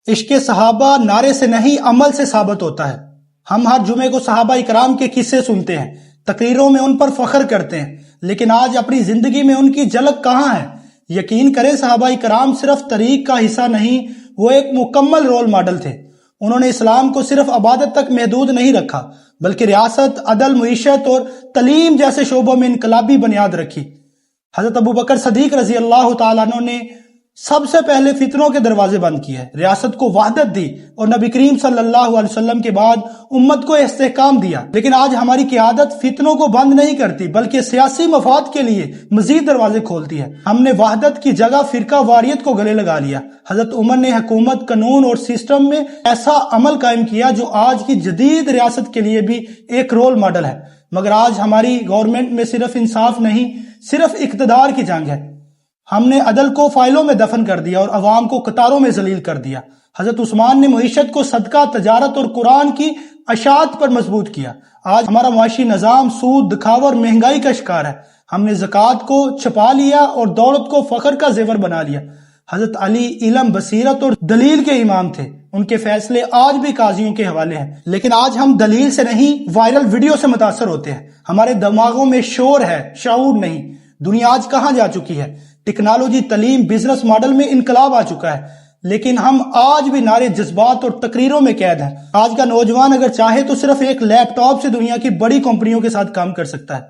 عشق صحابہ نعرے سے نہیں عمل سے ثابت ہوتا ہے۔ ہم ہر جمعے کو صحابہ اکرام کے قصے سنتے ہیں، تقریروں میں ان پر فخر کرتے ہیں، لیکن آج اپنی زندگی میں ان کی جھلک کہاں ہے؟ یقین کریں صحابہ اکرام صرف طریق کا حصہ نہیں، وہ ایک مکمل رول ماڈل تھے۔ انہوں نے اسلام کو صرف عبادت تک محدود نہیں رکھا، بلکہ ریاست، عدل، معیشت اور تعلیم جیسے شعبوں میں انقلابی بنیاد رکھی۔ حضرت ابوبکر صدیق رضی اللہ تعالیٰ عنہ نے سب سے پہلے فتنوں کے دروازے بند کیے، ریاست کو وحدت دی اور نبی کریم صلی اللہ علیہ وسلم کے بعد امت کو استحکام دیا۔ لیکن آج ہماری قیادت فتنوں کو بند نہیں کرتی، بلکہ سیاسی مفاد کے لیے مزید دروازے کھولتی ہے۔ ہم نے وحدت کی جگہ فرقہ واریت کو گلے لگا لیا۔ حضرت عمر نے حکومت، قانون اور سسٹم میں ایسا عمل قائم کیا جو آج کی جدید ریاست کے لیے بھی ایک رول ماڈل ہے۔ مگر آج ہماری گورنمنٹ میں صرف انصاف نہیں، صرف اقتدار کی جنگ ہے۔ ہم نے عدل کو فائلوں میں دفن کر دیا اور عوام کو قطاروں میں ذلیل کر دیا۔ حضرت عثمان نے معیشت کو صدقہ، تجارت اور قرآن کی اشاعت پر مضبوط کیا۔ آج ہمارا معاشی نظام سود، دکھاوا اور مہنگائی کا شکار ہے۔ ہم نے زکوٰۃ کو چھپا لیا اور دولت کو فخر کا زیور بنا لیا۔ حضرت علی علم، بصیرت اور دلیل کے امام تھے، ان کے فیصلے آج بھی قاضیوں کے حوالے ہیں۔ لیکن آج ہم دلیل سے نہیں، وائرل ویڈیو سے متاثر ہوتے ہیں۔ ہمارے دماغوں میں شور ہے، شعور نہیں۔ دنیا آج کہاں جا چکی ہے؟ ٹیکنالوجی، تعلیم، بزنس ماڈل میں انقلاب آ چکا ہے، لیکن ہم آج بھی نعرے، جذبات اور تقریروں میں قید ہیں۔ آج کا نوجوان اگر چاہے تو صرف ایک لیپ ٹاپ سے دنیا کی بڑی کمپنیوں کے ساتھ کام کر سکتا ہے۔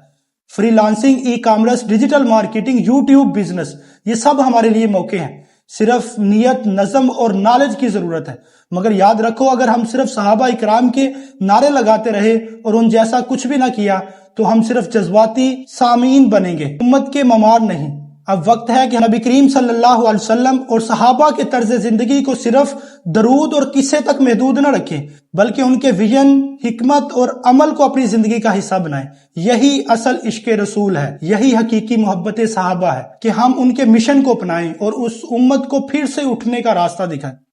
Free lancing, e commerce, digital marketing, YouTube business, یہ سب ہمارے لیے موقع ہیں۔ صرف نیت، نظم اور نالج کی ضرورت ہے۔ مگر یاد رکھو، اگر ہم صرف صحابہ اکرام کے نعرے لگاتے رہے اور ان جیسا کچھ بھی نہ کیا تو ہم صرف جذباتی سامعین بنیں گے، امت کے معمار نہیں۔ اب وقت ہے کہ نبی کریم صلی اللہ علیہ وسلم اور صحابہ کے طرز زندگی کو صرف درود اور قصے تک محدود نہ رکھیں، بلکہ ان کے ویژن، حکمت اور عمل کو اپنی زندگی کا حصہ بنائیں۔ یہی اصل عشق رسول ہے، یہی حقیقی محبت صحابہ ہے کہ ہم ان کے مشن کو اپنائیں اور اس امت کو پھر سے اٹھنے کا راستہ دکھائیں۔